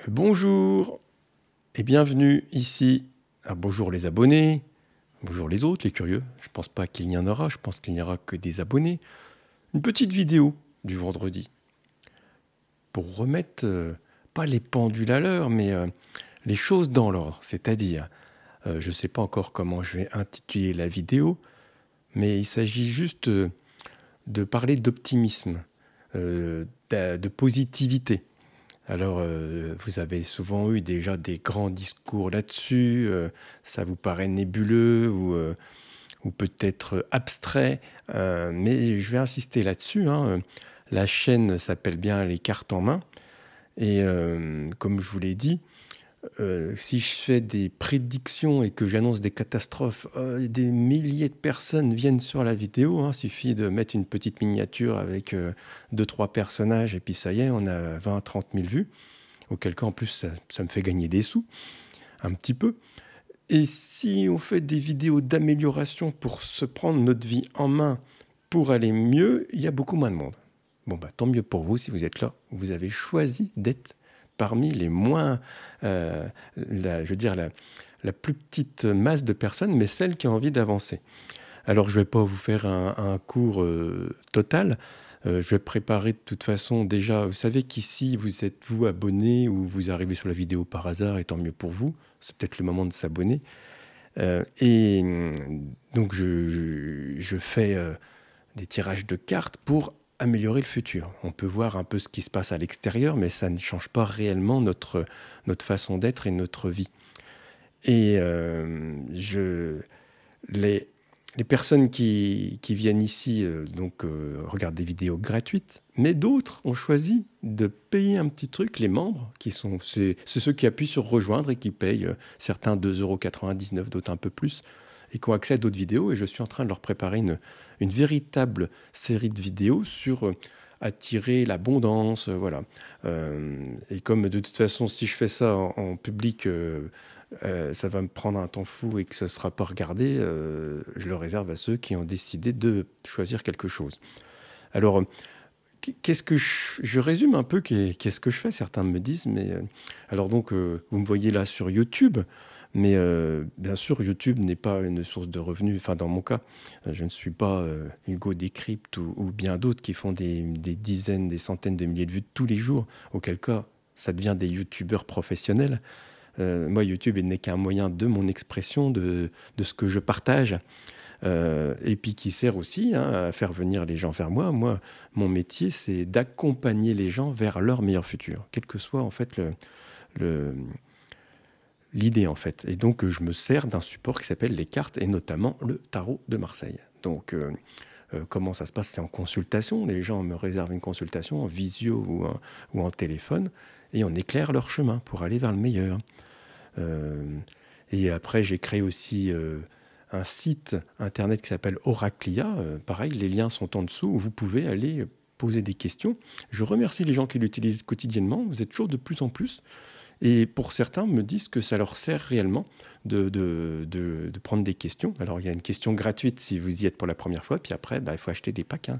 Bonjour et bienvenue ici. Ah, bonjour les abonnés, bonjour les autres, les curieux. Je ne pense pas qu'il y en aura, je pense qu'il n'y aura que des abonnés. Une petite vidéo du vendredi pour remettre, pas les pendules à l'heure, mais les choses dans l'ordre. C'est-à-dire, je ne sais pas encore comment je vais intituler la vidéo, mais il s'agit juste de parler d'optimisme, de positivité. Alors, vous avez souvent eu déjà des grands discours là-dessus, ça vous paraît nébuleux ou peut-être abstrait, mais je vais insister là-dessus, hein. La chaîne s'appelle bien Les Cartes en main, et comme je vous l'ai dit, si je fais des prédictions et que j'annonce des catastrophes, des milliers de personnes viennent sur la vidéo, hein. Suffit de mettre une petite miniature avec 2-3 personnages et puis ça y est, on a 20-30 000 vues. Auquel cas, en plus, ça me fait gagner des sous, un petit peu. Et si on fait des vidéos d'amélioration pour se prendre notre vie en main, pour aller mieux, il y a beaucoup moins de monde. Bon, bah, tant mieux pour vous si vous êtes là. Vous avez choisi d'être parmi les moins, je veux dire, la plus petite masse de personnes, mais celle qui a envie d'avancer. Alors, je ne vais pas vous faire un cours total. Je vais préparer de toute façon déjà. Vous savez qu'ici, vous êtes vous abonné ou vous arrivez sur la vidéo par hasard, et tant mieux pour vous. C'est peut-être le moment de s'abonner. Et donc, je fais des tirages de cartes pour améliorer le futur. On peut voir un peu ce qui se passe à l'extérieur, mais ça ne change pas réellement notre façon d'être et notre vie. Et les personnes qui viennent ici regardent des vidéos gratuites, mais d'autres ont choisi de payer un petit truc, les membres, c'est ceux qui appuient sur rejoindre et qui payent certains 2,99 €, d'autres un peu plus, et qui ont accès à d'autres vidéos. Et je suis en train de leur préparer une véritable série de vidéos sur attirer l'abondance, voilà. Et comme de toute façon, si je fais ça en public, ça va me prendre un temps fou et que ce ne sera pas regardé, je le réserve à ceux qui ont décidé de choisir quelque chose. Alors, qu'est-ce que je résume un peu qu'est-ce que je fais. Certains me disent, mais alors donc, vous me voyez là sur YouTube, mais bien sûr, YouTube n'est pas une source de revenus. Enfin, dans mon cas, je ne suis pas Hugo Décrypte ou bien d'autres qui font des dizaines, des centaines de milliers de vues tous les jours, auquel cas, ça devient des YouTubeurs professionnels. Moi, YouTube n'est qu'un moyen de mon expression, de ce que je partage, et puis qui sert aussi, hein, à faire venir les gens vers moi. Moi, mon métier, c'est d'accompagner les gens vers leur meilleur futur, quel que soit en fait l'idée en fait. Et donc, je me sers d'un support qui s'appelle les cartes et notamment le tarot de Marseille. Donc, comment ça se passe? C'est en consultation. Les gens me réservent une consultation en visio ou en téléphone et on éclaire leur chemin pour aller vers le meilleur. Et après, j'ai créé aussi un site internet qui s'appelle Oraclia. Pareil, les liens sont en dessous où vous pouvez aller poser des questions. Je remercie les gens qui l'utilisent quotidiennement. Vous êtes toujours de plus en plus. Et pour certains, me disent que ça leur sert réellement de prendre des questions. Alors, il y a une question gratuite si vous y êtes pour la première fois. Puis après, il faut acheter des packs, hein.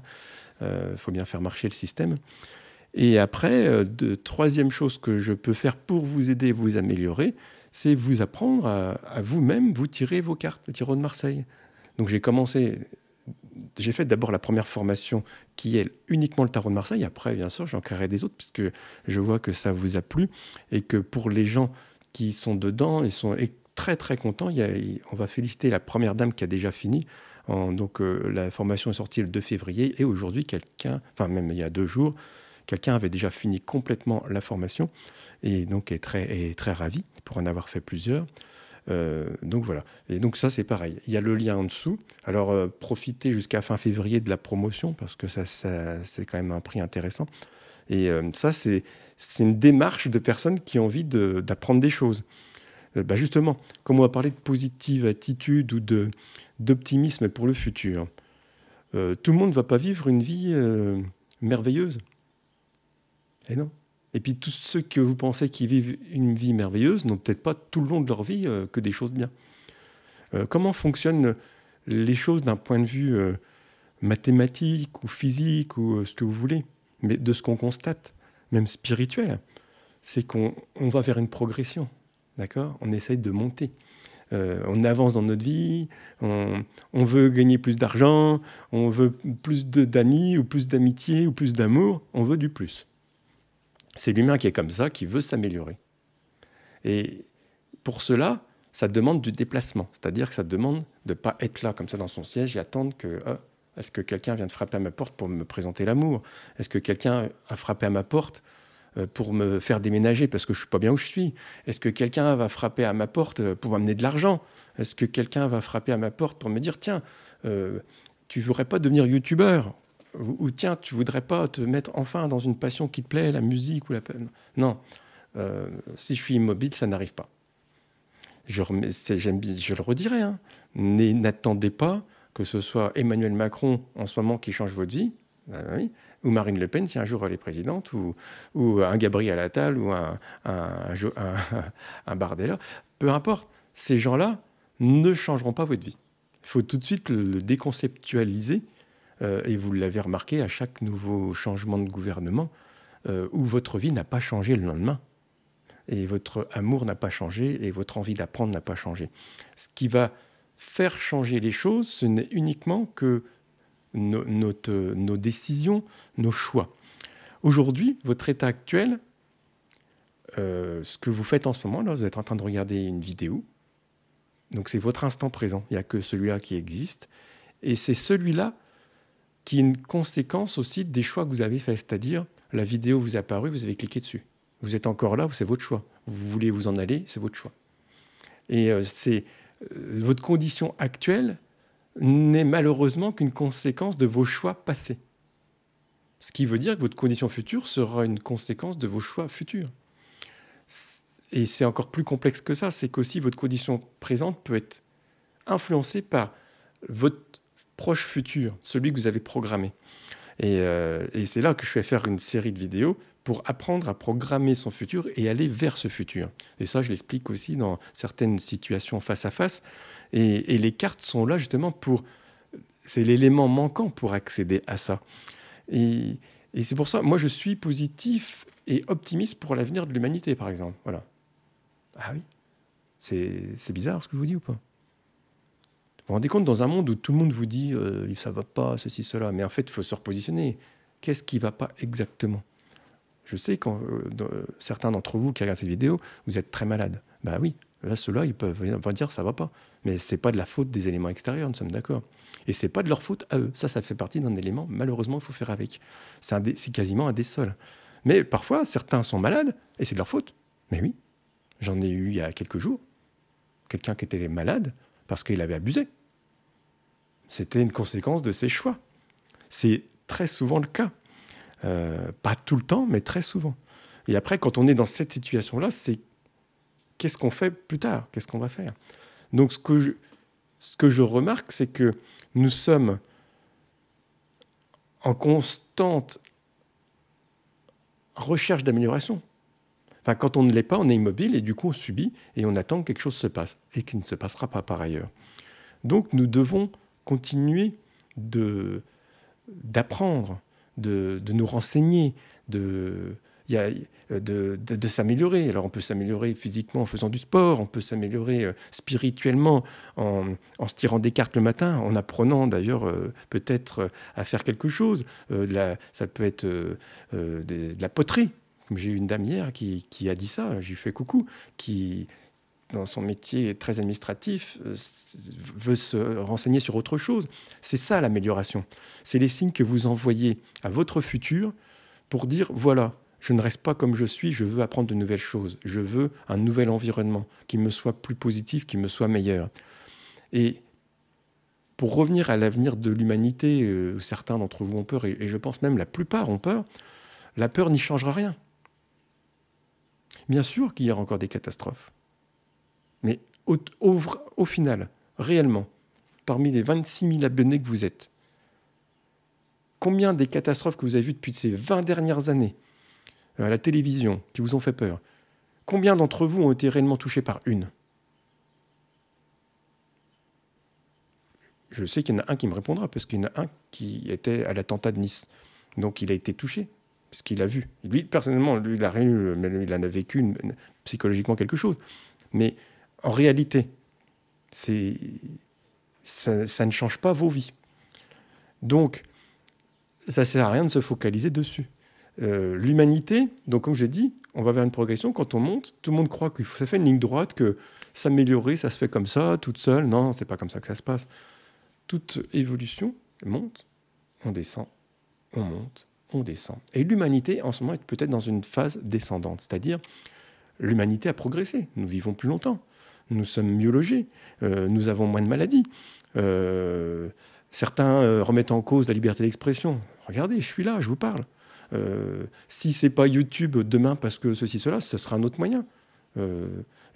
Faut bien faire marcher le système. Et après, troisième chose que je peux faire pour vous aider, vous améliorer, c'est vous apprendre à vous-même vous tirer vos cartes, le tarot de Marseille. Donc j'ai fait d'abord la première formation qui est uniquement le tarot de Marseille. Après, bien sûr, j'en créerai des autres puisque je vois que ça vous a plu et que pour les gens qui sont dedans, ils sont très très contents. On va féliciter la première dame qui a déjà fini. Donc la formation est sortie le 2 février et aujourd'hui, même il y a 2 jours, quelqu'un avait déjà fini complètement la formation et donc est très ravi pour en avoir fait plusieurs. Donc voilà. Et donc ça, c'est pareil. Il y a le lien en dessous. Alors, profitez jusqu'à fin février de la promotion parce que ça c'est quand même un prix intéressant. Et ça, c'est une démarche de personnes qui ont envie d'apprendre des choses. Justement, comme on va parler de positive attitude ou d'optimisme pour le futur, tout le monde ne va pas vivre une vie merveilleuse. Et non. Et puis tous ceux que vous pensez qui vivent une vie merveilleuse n'ont peut-être pas tout le long de leur vie que des choses bien. Comment fonctionnent les choses d'un point de vue mathématique ou physique ou ce que vous voulez, mais de ce qu'on constate, même spirituel. c'est qu'on va vers une progression, d'accord? On essaye de monter. On avance dans notre vie, on veut gagner plus d'argent, on veut plus d'amis, ou plus d'amitié, ou plus d'amour, on veut du plus. C'est l'humain qui est comme ça, qui veut s'améliorer. Et pour cela, ça demande du déplacement, c'est-à-dire que ça demande de ne pas être là comme ça dans son siège et attendre que... est-ce que quelqu'un vient de frapper à ma porte pour me présenter l'amour? Est-ce que quelqu'un a frappé à ma porte pour me faire déménager parce que je ne suis pas bien où je suis? Est-ce que quelqu'un va frapper à ma porte pour m'amener de l'argent? Est-ce que quelqu'un va frapper à ma porte pour me dire, tiens, tu ne voudrais pas devenir youtubeur? Ou tiens, tu ne voudrais pas te mettre enfin dans une passion qui te plaît, la musique ou la... Non, si je suis immobile, ça n'arrive pas. Je le redirai, hein. N'attendez pas que ce soit Emmanuel Macron en ce moment qui change votre vie, oui, ou Marine Le Pen si un jour elle est présidente, ou un Gabriel Attal, ou un Bardella. Peu importe, ces gens-là ne changeront pas votre vie. Il faut tout de suite le déconceptualiser, et vous l'avez remarqué à chaque nouveau changement de gouvernement, où votre vie n'a pas changé le lendemain. Et votre amour n'a pas changé, et votre envie d'apprendre n'a pas changé. Ce qui va faire changer les choses, ce n'est uniquement que nos décisions, nos choix. Aujourd'hui, votre état actuel, ce que vous faites en ce moment, là, vous êtes en train de regarder une vidéo, donc c'est votre instant présent, il n'y a que celui-là qui existe, et c'est celui-là qui est une conséquence aussi des choix que vous avez faits, c'est-à-dire la vidéo vous est apparue, vous avez cliqué dessus. Vous êtes encore là, c'est votre choix. Vous voulez vous en aller, c'est votre choix. Et votre condition actuelle n'est malheureusement qu'une conséquence de vos choix passés. Ce qui veut dire que votre condition future sera une conséquence de vos choix futurs. Et c'est encore plus complexe que ça, c'est qu'aussi votre condition présente peut être influencée par votre proche futur, celui que vous avez programmé. Et c'est là que je vais faire une série de vidéos pour apprendre à programmer son futur et aller vers ce futur. Et ça, je l'explique aussi dans certaines situations face à face. Et les cartes sont là justement pour... C'est l'élément manquant pour accéder à ça. Et c'est pour ça, moi, je suis positif et optimiste pour l'avenir de l'humanité, par exemple. Voilà. Ah oui, c'est bizarre ce que je vous dis ou pas? Vous vous rendez compte, dans un monde où tout le monde vous dit ça ne va pas, ceci, cela, mais en fait, il faut se repositionner. Qu'est-ce qui ne va pas exactement? Je sais que certains d'entre vous qui regardent cette vidéo, vous êtes très malades. Ben oui, là, ceux-là, ils peuvent dire ça ne va pas. Mais ce n'est pas de la faute des éléments extérieurs, nous sommes d'accord. Et ce n'est pas de leur faute à eux. Ça fait partie d'un élément, malheureusement, il faut faire avec. C'est quasiment un des seuls. Mais parfois, certains sont malades et c'est de leur faute. Mais oui, j'en ai eu il y a quelques jours. Quelqu'un qui était malade parce qu'il avait abusé. C'était une conséquence de ses choix. C'est très souvent le cas. Pas tout le temps, mais très souvent. Et après, quand on est dans cette situation-là, c'est qu'est-ce qu'on fait plus tard? Qu'est-ce qu'on va faire? Donc, ce que je remarque, c'est que nous sommes en constante recherche d'amélioration. Enfin, quand on ne l'est pas, on est immobile et du coup, on subit et on attend que quelque chose se passe et qui ne se passera pas par ailleurs. Donc, nous devons continuer d'apprendre, de nous renseigner, de s'améliorer. Alors, on peut s'améliorer physiquement en faisant du sport, on peut s'améliorer spirituellement en se tirant des cartes le matin, en apprenant d'ailleurs peut-être à faire quelque chose. Ça peut être de la poterie. J'ai eu une dame hier qui a dit ça, je lui fais coucou, qui, dans son métier très administratif, veut se renseigner sur autre chose. C'est ça l'amélioration. C'est les signes que vous envoyez à votre futur pour dire, voilà, je ne reste pas comme je suis, je veux apprendre de nouvelles choses. Je veux un nouvel environnement qui me soit plus positif, qui me soit meilleur. Et pour revenir à l'avenir de l'humanité, certains d'entre vous ont peur, et je pense même la plupart ont peur, la peur n'y changera rien. Bien sûr qu'il y aura encore des catastrophes. Mais au final, réellement, parmi les 26 000 abonnés que vous êtes, combien des catastrophes que vous avez vues depuis ces 20 dernières années à la télévision qui vous ont fait peur, combien d'entre vous ont été réellement touchés par une? Je sais qu'il y en a un qui me répondra, parce qu'il y en a un qui était à l'attentat de Nice. Donc il a été touché parce qu'il a vu. Lui, personnellement, lui, il a rien eu, mais il en a vécu psychologiquement quelque chose. Mais en réalité, ça ne change pas vos vies. Donc, ça ne sert à rien de se focaliser dessus. L'humanité, donc comme je l'ai dit, on va vers une progression. Quand on monte, tout le monde croit que ça fait une ligne droite, que s'améliorer, ça se fait comme ça, toute seule. Non, c'est pas comme ça que ça se passe. Toute évolution monte, on descend, on monte, on descend. Et l'humanité, en ce moment, est peut-être dans une phase descendante. C'est-à-dire, l'humanité a progressé. Nous vivons plus longtemps. Nous sommes mieux logés. Nous avons moins de maladies. Certains remettent en cause la liberté d'expression. Regardez, je suis là, je vous parle. Si ce n'est pas YouTube demain parce que ceci, cela, ce sera un autre moyen.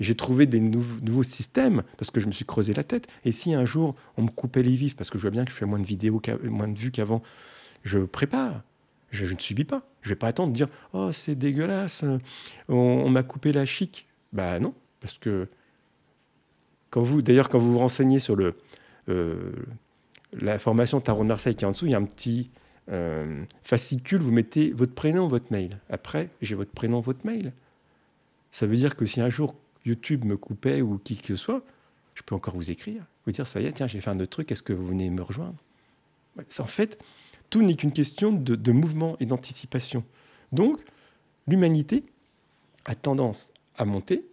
J'ai trouvé des nouveaux systèmes parce que je me suis creusé la tête. Et si un jour, on me coupait les vifs parce que je vois bien que je fais moins de vidéos, moins de vues qu'avant, je prépare. Je ne subis pas. Je ne vais pas attendre de dire « Oh, c'est dégueulasse, on m'a coupé la chic ». Ben non, parce que quand vous vous renseignez sur la formation Tarot de Marseille qui est en dessous, il y a un petit fascicule, vous mettez votre prénom, votre mail. Après, j'ai votre prénom, votre mail. Ça veut dire que si un jour YouTube me coupait ou qui que ce soit, je peux encore vous écrire, vous dire ça y est, tiens, j'ai fait un autre truc, est-ce que vous venez me rejoindre? En fait, tout n'est qu'une question de mouvement et d'anticipation. Donc, l'humanité a tendance à monter,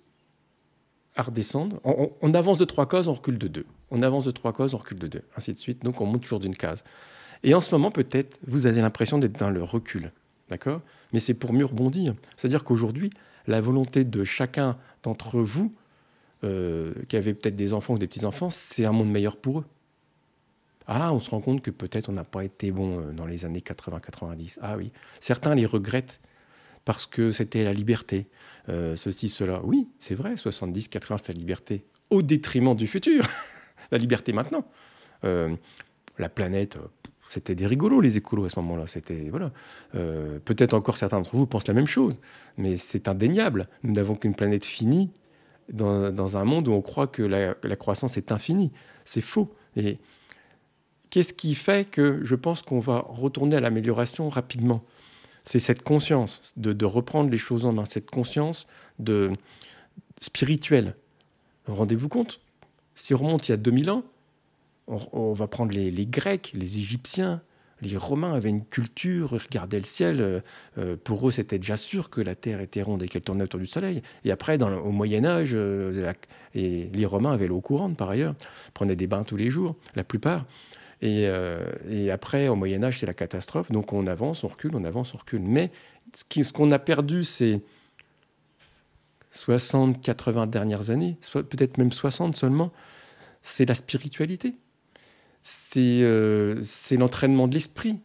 à redescendre. On avance de 3 cases, on recule de 2. On avance de 3 cases, on recule de 2, ainsi de suite. Donc, on monte toujours d'une case. Et en ce moment, peut-être, vous avez l'impression d'être dans le recul. D'accord? Mais c'est pour mieux rebondir. C'est-à-dire qu'aujourd'hui, la volonté de chacun d'entre vous, qui avez peut-être des enfants ou des petits-enfants, c'est un monde meilleur pour eux. Ah, on se rend compte que peut-être on n'a pas été bon dans les années 80-90. Ah oui. Certains les regrettent parce que c'était la liberté. Ceci, cela. Oui, c'est vrai, 70-80, c'était la liberté. Au détriment du futur. La liberté maintenant. La planète... C'était des rigolos, les écolos, à ce moment-là. C'était, voilà. Peut-être encore certains d'entre vous pensent la même chose, mais c'est indéniable. Nous n'avons qu'une planète finie dans un monde où on croit que la croissance est infinie. C'est faux. Et qu'est-ce qui fait que je pense qu'on va retourner à l'amélioration rapidement? C'est cette conscience de reprendre les choses en main, cette conscience spirituelle. Rendez-vous compte, si on remonte il y a 2000 ans, on va prendre les Grecs, les Égyptiens, les Romains avaient une culture, ils regardaient le ciel. Pour eux, c'était déjà sûr que la Terre était ronde et qu'elle tournait autour du Soleil. Et après, au Moyen-Âge, les Romains avaient l'eau courante, par ailleurs. Ils prenaient des bains tous les jours, la plupart. Et après, au Moyen-Âge, c'est la catastrophe. Donc on avance, on recule, on avance, on recule. Mais ce qu'on a perdu, c'est 60, 80 dernières années, peut-être même 60 seulement, c'est la spiritualité. C'est l'entraînement de l'esprit.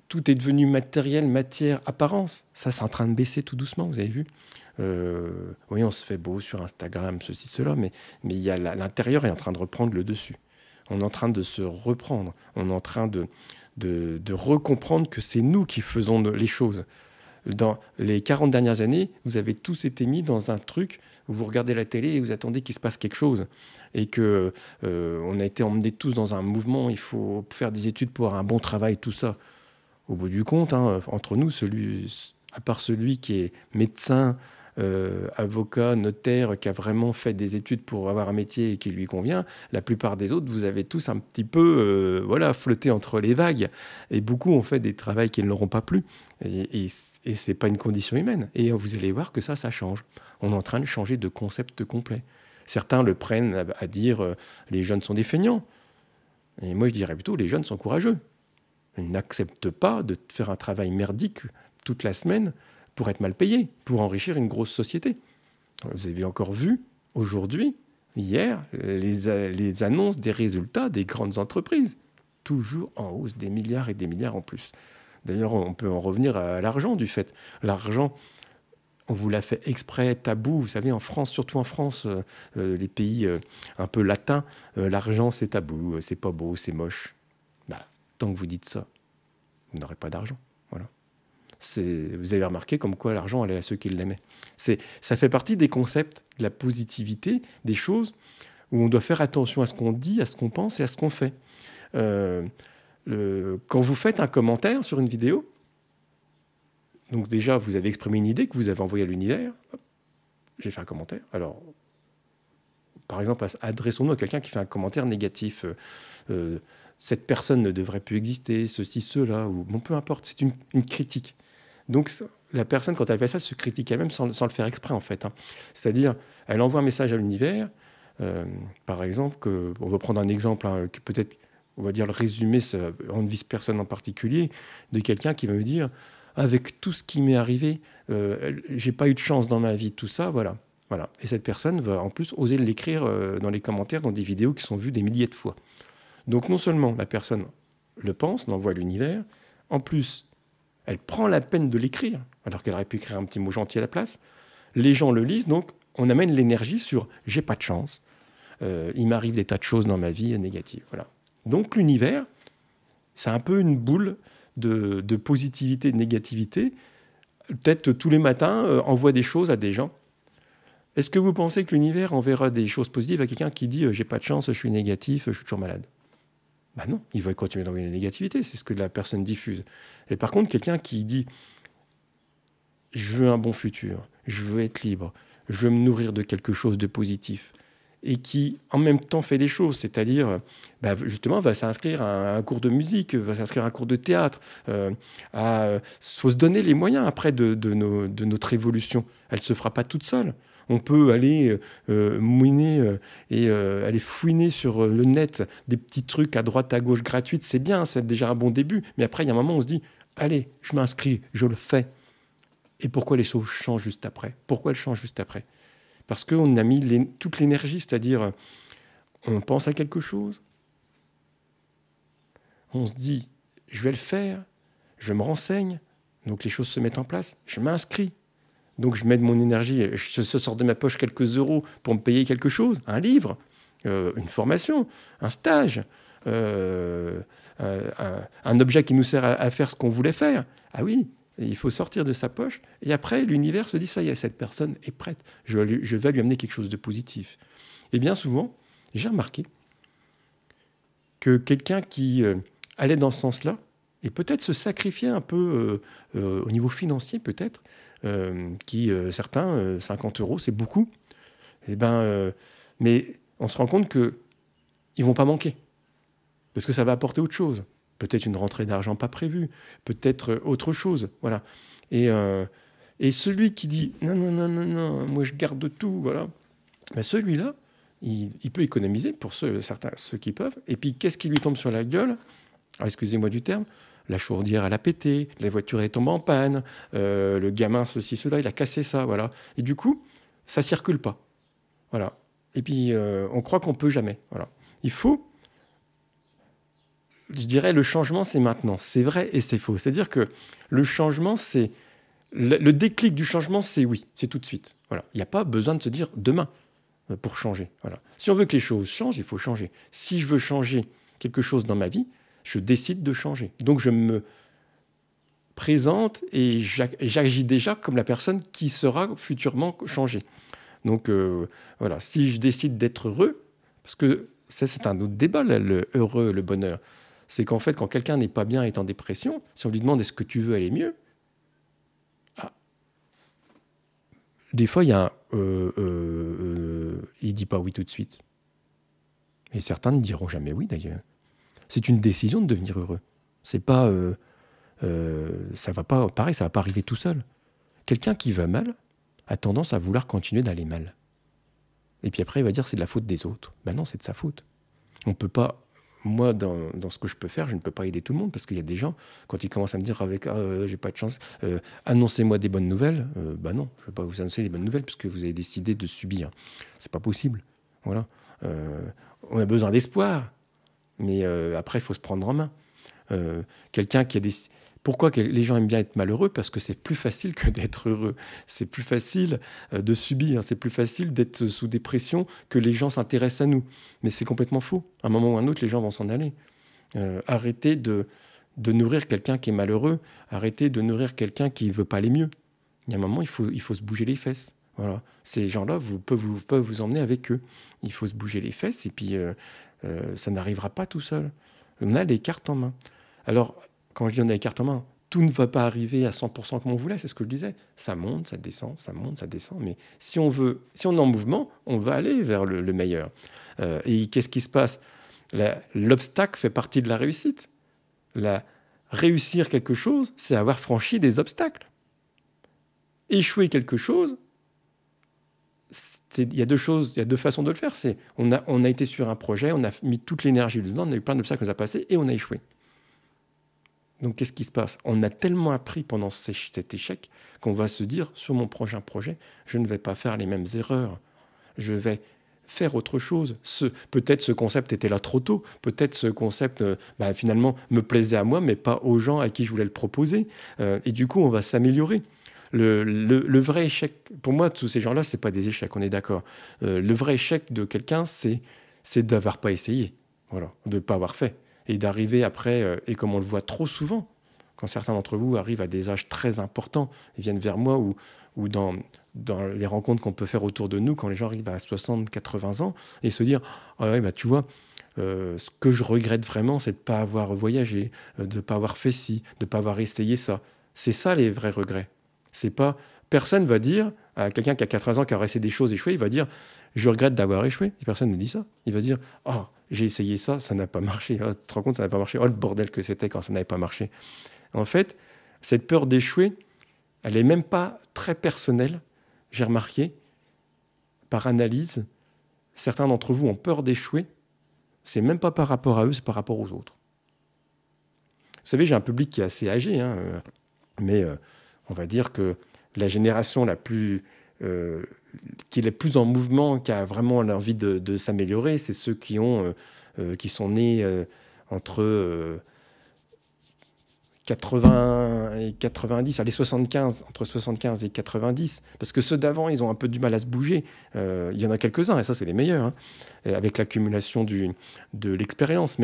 Tout est devenu matériel, matière, apparence. Ça, c'est en train de baisser tout doucement, vous avez vu. Oui, on se fait beau sur Instagram, ceci, cela, mais l'intérieur est en train de reprendre le dessus. On est en train de se reprendre. On est en train de recomprendre que c'est nous qui faisons les choses. Dans les 40 dernières années, vous avez tous été mis dans un truc où vous regardez la télé et vous attendez qu'il se passe quelque chose. Et qu'on a été emmenés tous dans un mouvement, il faut faire des études pour avoir un bon travail, tout ça. Au bout du compte, entre nous, à part celui qui est médecin, avocat, notaire, qui a vraiment fait des études pour avoir un métier et qui lui convient, la plupart des autres, vous avez tous un petit peu flotté entre les vagues. Et beaucoup ont fait des travaux qui ne leur ont pas plu. Et ce n'est pas une condition humaine. Et vous allez voir que ça change. On est en train de changer de concept complet. Certains le prennent à dire les jeunes sont des feignants. Et moi, je dirais plutôt les jeunes sont courageux. Ils n'acceptent pas de faire un travail merdique toute la semaine pour être mal payé, pour enrichir une grosse société. Vous avez encore vu, aujourd'hui, hier, les annonces des résultats des grandes entreprises. Toujours en hausse, des milliards et des milliards en plus. D'ailleurs, on peut en revenir à l'argent, du fait. L'argent, on vous l'a fait exprès, tabou. Vous savez, en France, surtout en France, les pays un peu latins, l'argent, c'est tabou, c'est pas beau, c'est moche. Tant que vous dites ça, vous n'aurez pas d'argent. Voilà. Vous avez remarqué comme quoi l'argent allait à ceux qui l'aimaient. Ça fait partie des concepts de la positivité, des choses où on doit faire attention à ce qu'on dit, à ce qu'on pense et à ce qu'on fait. Quand vous faites un commentaire sur une vidéo, donc déjà, vous avez exprimé une idée que vous avez envoyée à l'univers. J'ai fait un commentaire. Alors, par exemple, adressons-nous à quelqu'un qui fait un commentaire négatif. Cette personne ne devrait plus exister, ceci, cela, ou bon, peu importe, c'est une critique. Donc, la personne, quand elle fait ça, se critique elle-même sans le faire exprès, en fait. Hein. C'est-à-dire, elle envoie un message à l'univers. Par exemple, on va prendre un exemple, hein, que peut-être, on va dire le résumé, on ne vise personne en particulier, de quelqu'un qui va me dire, avec tout ce qui m'est arrivé, j'ai pas eu de chance dans ma vie, tout ça, voilà. Voilà. Et cette personne va en plus oser l'écrire dans les commentaires, dans des vidéos qui sont vues des milliers de fois. Donc non seulement la personne le pense, l'envoie à l'univers, en plus, elle prend la peine de l'écrire, alors qu'elle aurait pu écrire un petit mot gentil à la place. Les gens le lisent, donc on amène l'énergie sur « j'ai pas de chance, il m'arrive des tas de choses dans ma vie négatives ». Voilà. Donc l'univers, c'est un peu une boule de positivité, de négativité. Peut-être tous les matins, envoie des choses à des gens. Est-ce que vous pensez que l'univers enverra des choses positives à quelqu'un qui dit « j'ai pas de chance, je suis négatif, je suis toujours malade » ? Ben non, il va continuer d'envoyer la négativité, c'est ce que la personne diffuse. Et par contre, quelqu'un qui dit « je veux un bon futur, je veux être libre, je veux me nourrir de quelque chose de positif », et qui, en même temps, fait des choses, c'est-à-dire, justement, va s'inscrire à un cours de musique, va s'inscrire à un cours de théâtre. Il faut se donner les moyens, après, de notre évolution. Elle ne se fera pas toute seule. On peut aller mouiner et aller fouiner sur le net des petits trucs à droite, à gauche, gratuits. C'est bien, c'est déjà un bon début. Mais après, il y a un moment où on se dit, allez, je m'inscris, je le fais. Et pourquoi les choses changent juste après ? Pourquoi elles changent juste après ? Parce qu'on a mis toute l'énergie, c'est-à-dire on pense à quelque chose, on se dit, je vais le faire, je me renseigne, donc les choses se mettent en place, je m'inscris. Donc je mets de mon énergie, je sors de ma poche quelques euros pour me payer quelque chose, un livre, une formation, un stage, un objet qui nous sert à faire ce qu'on voulait faire. Ah oui, il faut sortir de sa poche. Et après, l'univers se dit, ça y est, cette personne est prête. Je vais lui amener quelque chose de positif. Et bien souvent, j'ai remarqué que quelqu'un qui allait dans ce sens-là, et peut-être se sacrifier un peu au niveau financier, peut-être, certains, 50 euros, c'est beaucoup. Mais on se rend compte qu'ils ne vont pas manquer. Parce que ça va apporter autre chose. Peut-être une rentrée d'argent pas prévue, peut-être autre chose. Voilà. Et celui qui dit non, non, non, non, non, moi je garde tout, voilà. Ben celui-là, il peut économiser pour ceux qui peuvent. Et puis qu'est-ce qui lui tombe sur la gueule ? Alors, excusez-moi du terme. La chaudière, elle a pété, la voiture est tombée en panne, le gamin, ceci, cela, il a cassé ça, voilà. Et du coup, ça ne circule pas. Voilà. Et puis, on croit qu'on ne peut jamais. Voilà. Il faut, je dirais, le changement, c'est maintenant. C'est vrai et c'est faux. C'est-à-dire que le changement, c'est... Le déclic du changement, c'est oui, c'est tout de suite. Voilà. Il n'y a pas besoin de se dire demain pour changer. Voilà. Si on veut que les choses changent, il faut changer. Si je veux changer quelque chose dans ma vie, je décide de changer. Donc, je me présente et j'agis déjà comme la personne qui sera futurement changée. Donc, voilà, si je décide d'être heureux, parce que ça, c'est un autre débat, là, le heureux, le bonheur, c'est qu'en fait, quand quelqu'un n'est pas bien, est en dépression, si on lui demande est-ce que tu veux aller mieux, des fois, il y a il dit pas oui tout de suite. Et certains ne diront jamais oui, d'ailleurs. C'est une décision de devenir heureux. C'est pas, ça va pas, pareil, ça va pas arriver tout seul. Quelqu'un qui va mal a tendance à vouloir continuer d'aller mal. Et puis après, il va dire c'est de la faute des autres. Ben non, c'est de sa faute. On peut pas. Moi, dans ce que je peux faire, je ne peux pas aider tout le monde parce qu'il y a des gens, quand ils commencent à me dire avec j'ai pas de chance, annoncez-moi des bonnes nouvelles. Ben non, je ne vais pas vous annoncer des bonnes nouvelles puisque vous avez décidé de subir. C'est pas possible. Voilà. On a besoin d'espoir. Mais après, il faut se prendre en main. Quelqu'un qui a des... Pourquoi les gens aiment bien être malheureux ? Parce que c'est plus facile que d'être heureux. C'est plus facile de subir. C'est plus facile d'être sous dépression que les gens s'intéressent à nous. Mais c'est complètement faux. À un moment ou à un autre, les gens vont s'en aller. Arrêtez de nourrir quelqu'un qui est malheureux. Arrêtez de nourrir quelqu'un qui ne veut pas aller mieux. Il y a un moment, il faut se bouger les fesses. Voilà. Ces gens-là peuvent vous emmener avec eux. Il faut se bouger les fesses et puis... ça n'arrivera pas tout seul. On a les cartes en main. Alors, quand je dis on a les cartes en main, tout ne va pas arriver à 100% comme on voulait, c'est ce que je disais. Ça monte, ça descend, ça monte, ça descend. Mais si on est en mouvement, on va aller vers le meilleur. Et qu'est-ce qui se passe? L'obstacle fait partie de la réussite. Réussir quelque chose, c'est avoir franchi des obstacles. Échouer quelque chose, il y a deux façons de le faire. On a été sur un projet, on a mis toute l'énergie dedans, on a eu plein d'obstacles, on a passé et on a échoué. Donc qu'est-ce qui se passe? On a tellement appris pendant cet échec qu'on va se dire, sur mon prochain projet, je ne vais pas faire les mêmes erreurs. Je vais faire autre chose. Peut-être ce concept était là trop tôt. Peut-être ce concept, finalement, me plaisait à moi, mais pas aux gens à qui je voulais le proposer. Et du coup, on va s'améliorer. Le vrai échec, pour moi, tous ces gens-là, ce n'est pas des échecs, on est d'accord. Le vrai échec de quelqu'un, c'est d'avoir pas essayé, voilà, de ne pas avoir fait. Et d'arriver après, et comme on le voit trop souvent, quand certains d'entre vous arrivent à des âges très importants, ils viennent vers moi ou dans les rencontres qu'on peut faire autour de nous, quand les gens arrivent à 60, 80 ans, et se dire « Ah ouais, tu vois, ce que je regrette vraiment, c'est de ne pas avoir voyagé, de ne pas avoir fait ci, de ne pas avoir essayé ça. » C'est ça les vrais regrets. C'est pas... Personne va dire à quelqu'un qui a 80 ans, qui a essayé des choses échouées, il va dire « Je regrette d'avoir échoué ». Personne ne dit ça. Il va dire « Oh, j'ai essayé ça, ça n'a pas marché. Oh, tu te rends compte, ça n'a pas marché. Oh, le bordel que c'était quand ça n'avait pas marché. » En fait, cette peur d'échouer, elle n'est même pas très personnelle. J'ai remarqué, par analyse, certains d'entre vous ont peur d'échouer. C'est même pas par rapport à eux, c'est par rapport aux autres. Vous savez, j'ai un public qui est assez âgé, mais on va dire que la génération qui est la plus en mouvement, qui a vraiment envie de s'améliorer, c'est ceux qui sont nés entre 80 et 90, les 75, entre 75 et 90, parce que ceux d'avant, ils ont un peu du mal à se bouger. Il y en a quelques-uns, et ça, c'est les meilleurs, avec l'accumulation de l'expérience.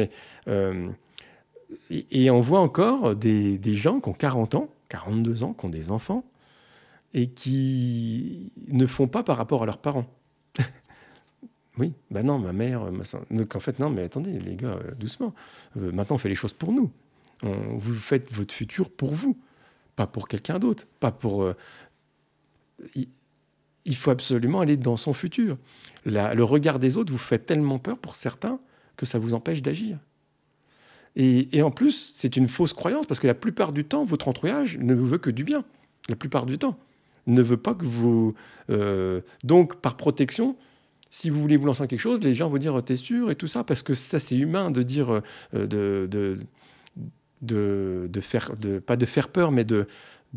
Et on voit encore des gens qui ont 40 ans, 42 ans, qui ont des enfants, et qui ne font pas par rapport à leurs parents. Oui, non, ma mère... Donc en fait, non, mais attendez, les gars, doucement. Maintenant, on fait les choses pour nous. Vous faites votre futur pour vous, pas pour quelqu'un d'autre. Pas pour. Il faut absolument aller dans son futur. Le regard des autres vous fait tellement peur pour certains que ça vous empêche d'agir. Et en plus, c'est une fausse croyance parce que la plupart du temps, votre entourage ne vous veut que du bien. La plupart du temps. Ne veut pas que vous... donc, par protection, si vous voulez vous lancer dans quelque chose, les gens vont dire « t'es sûr ?» et tout ça, parce que ça, c'est humain de dire... pas de faire peur, mais de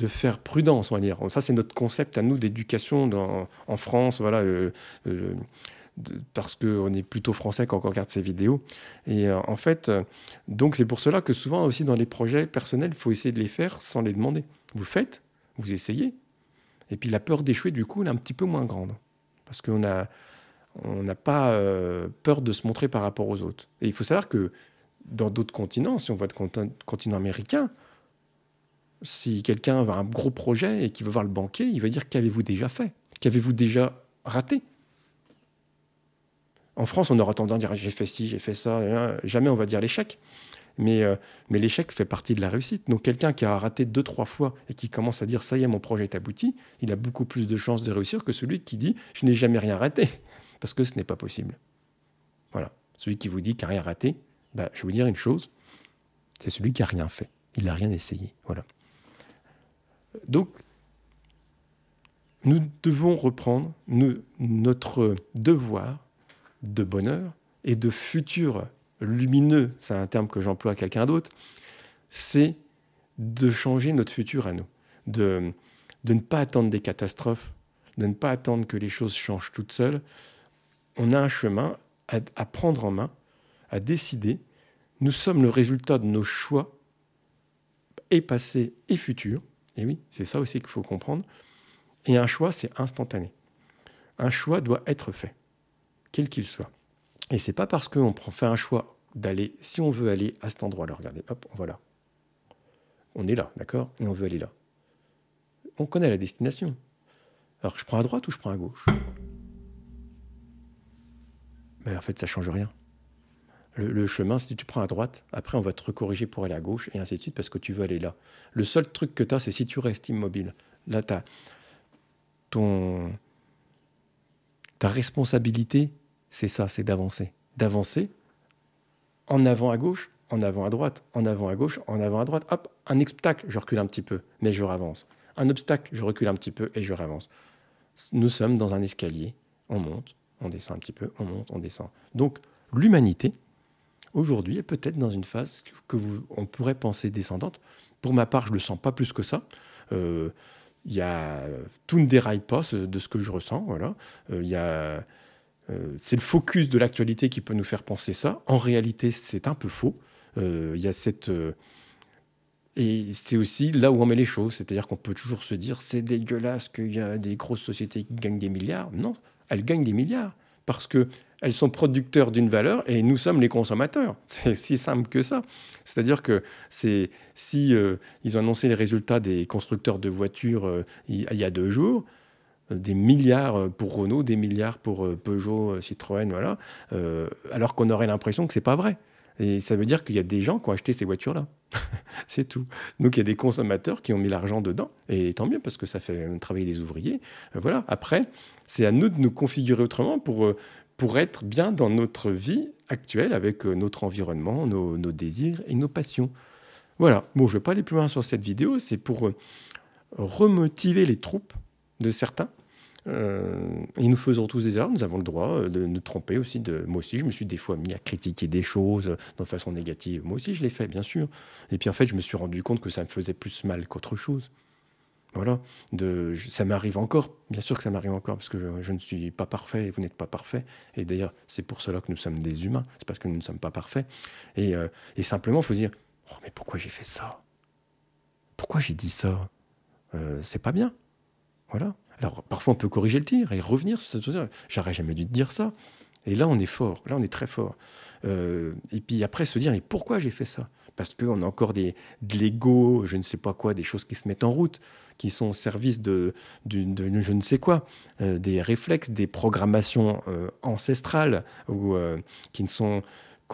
faire prudence, on va dire. Ça, c'est notre concept à nous d'éducation en France, voilà, parce qu'on est plutôt français quand on regarde ces vidéos. Et en fait, donc c'est pour cela que souvent aussi dans les projets personnels, il faut essayer de les faire sans les demander. Vous faites, vous essayez, et puis la peur d'échouer, du coup, elle est un petit peu moins grande. Parce qu'on n'a pas peur de se montrer par rapport aux autres. Et il faut savoir que dans d'autres continents, si on voit le continent américain, si quelqu'un a un gros projet et qu'il veut voir le banquier, il va dire « Qu'avez-vous déjà fait? Qu'avez-vous déjà raté ?» En France, on aura tendance à dire « J'ai fait ci, j'ai fait ça. » Jamais on va dire l'échec. Mais l'échec fait partie de la réussite. Donc quelqu'un qui a raté 2-3 fois et qui commence à dire « Ça y est, mon projet est abouti », il a beaucoup plus de chances de réussir que celui qui dit « Je n'ai jamais rien raté. » Parce que ce n'est pas possible. Voilà. Celui qui vous dit qu'il n'a rien raté, je vais vous dire une chose, c'est celui qui n'a rien fait. Il n'a rien essayé. Voilà. Donc, nous devons reprendre notre devoir de bonheur et de futur lumineux, c'est un terme que j'emploie à quelqu'un d'autre, c'est de changer notre futur à nous, de ne pas attendre des catastrophes, de ne pas attendre que les choses changent toutes seules. On a un chemin à prendre en main, à décider. Nous sommes le résultat de nos choix, et passé et futur. Et oui, c'est ça aussi qu'il faut comprendre. Et un choix, c'est instantané. Un choix doit être fait, quel qu'il soit. Et c'est pas parce qu'on fait un choix d'aller, si on veut aller à cet endroit-là, regardez, hop, voilà. On est là, d'accord? Et on veut aller là. On connaît la destination. Alors, je prends à droite ou je prends à gauche? Mais en fait, ça change rien. Le chemin, si tu prends à droite, après on va te recorriger pour aller à gauche, et ainsi de suite, parce que tu veux aller là. Le seul truc que tu as, c'est si tu restes immobile. Là, tu as ta responsabilité, c'est ça, c'est d'avancer. D'avancer en avant à gauche, en avant à droite, en avant à gauche, en avant à droite. Hop, un obstacle, je recule un petit peu, mais je avance. Un obstacle, je recule un petit peu et je avance. Nous sommes dans un escalier, on monte, on descend un petit peu, on monte, on descend. Donc, l'humanité, aujourd'hui, est peut-être dans une phase on pourrait penser descendante. Pour ma part, je ne le sens pas plus que ça. Tout ne déraille pas de ce que je ressens. Voilà. C'est le focus de l'actualité qui peut nous faire penser ça. En réalité, c'est un peu faux. Et c'est aussi là où on met les choses. C'est-à-dire qu'on peut toujours se dire c'est dégueulasse qu'il y a des grosses sociétés qui gagnent des milliards. Non, elles gagnent des milliards parce qu'elles sont producteurs d'une valeur et nous sommes les consommateurs. C'est si simple que ça. C'est-à-dire que ils ont annoncé les résultats des constructeurs de voitures il y a 2 jours, des milliards pour Renault, des milliards pour Peugeot, Citroën, voilà, alors qu'on aurait l'impression que c'est pas vrai. Et ça veut dire qu'il y a des gens qui ont acheté ces voitures-là. C'est tout. Donc il y a des consommateurs qui ont mis l'argent dedans, et tant mieux parce que ça fait travailler des ouvriers. Voilà. Après, c'est à nous de nous configurer autrement pour être bien dans notre vie actuelle avec notre environnement, nos désirs et nos passions. Voilà. Bon, je ne vais pas aller plus loin sur cette vidéo, c'est pour remotiver les troupes de certains. Et nous faisons tous des erreurs, nous avons le droit de nous tromper aussi. Moi aussi, je me suis des fois mis à critiquer des choses de façon négative. Moi aussi, je l'ai fait, bien sûr. Et puis en fait, je me suis rendu compte que ça me faisait plus mal qu'autre chose. Voilà. Ça m'arrive encore, bien sûr que ça m'arrive encore, parce que je ne suis pas parfait et vous n'êtes pas parfait. Et d'ailleurs, c'est pour cela que nous sommes des humains, c'est parce que nous ne sommes pas parfaits. Et simplement, il faut se dire, oh, mais pourquoi j'ai fait ça? Pourquoi j'ai dit ça? C'est pas bien. Voilà. Alors, parfois, on peut corriger le tir et revenir sur cette chose. J'aurais jamais dû te dire ça. Et là, on est fort. Là, on est très fort. Et puis après, se dire, mais pourquoi j'ai fait ça? Parce qu'on a encore de l'ego, je ne sais pas quoi, des choses qui se mettent en route, qui sont au service de je ne sais quoi, des réflexes, des programmations ancestrales, qu'on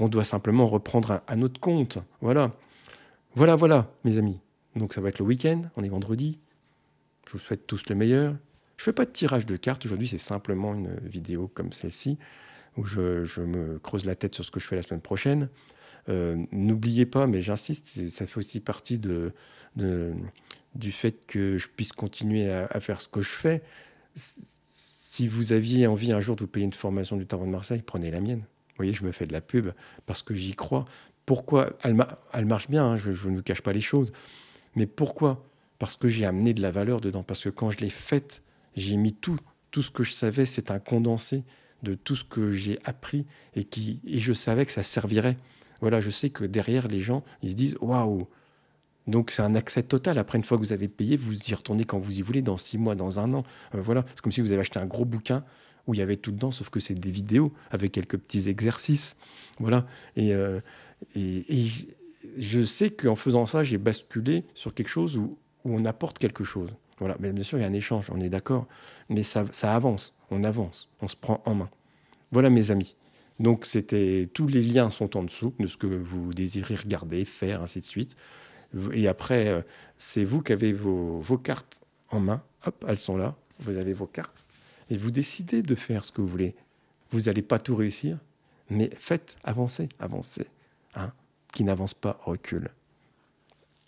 doit simplement reprendre à notre compte. Voilà. Voilà, mes amis. Donc, ça va être le week-end, on est vendredi. Je vous souhaite tous le meilleur. Je ne fais pas de tirage de cartes aujourd'hui, c'est simplement une vidéo comme celle-ci, où je me creuse la tête sur ce que je fais la semaine prochaine. N'oubliez pas, mais j'insiste, ça fait aussi partie du fait que je puisse continuer à faire ce que je fais. Si vous aviez envie un jour de vous payer une formation du Tarot de Marseille, prenez la mienne. Vous voyez, je me fais de la pub parce que j'y crois. Pourquoi? Elle marche bien, hein, je ne vous cache pas les choses. Mais pourquoi? Parce que j'ai amené de la valeur dedans. Parce que quand je l'ai faite, j'ai mis tout ce que je savais, c'est un condensé de tout ce que j'ai appris et je savais que ça servirait. Voilà, je sais que derrière, les gens, ils se disent « Waouh !» Donc, c'est un accès total. Après, une fois que vous avez payé, vous y retournez quand vous y voulez, dans 6 mois, dans 1 an. Voilà, c'est comme si vous avez acheté un gros bouquin où il y avait tout dedans, sauf que c'est des vidéos avec quelques petits exercices. Voilà. Et je sais qu'en faisant ça, j'ai basculé sur quelque chose où on apporte quelque chose. Voilà. Mais bien sûr, il y a un échange, on est d'accord. Mais ça avance, on se prend en main. Voilà, mes amis. Donc, tous les liens sont en dessous de ce que vous désirez regarder, faire, ainsi de suite. Et après, c'est vous qui avez vos cartes en main. Hop, elles sont là. Vous avez vos cartes. Et vous décidez de faire ce que vous voulez. Vous n'allez pas tout réussir, mais faites avancer. Hein. Qui n'avance pas recule.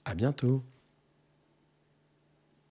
À bientôt.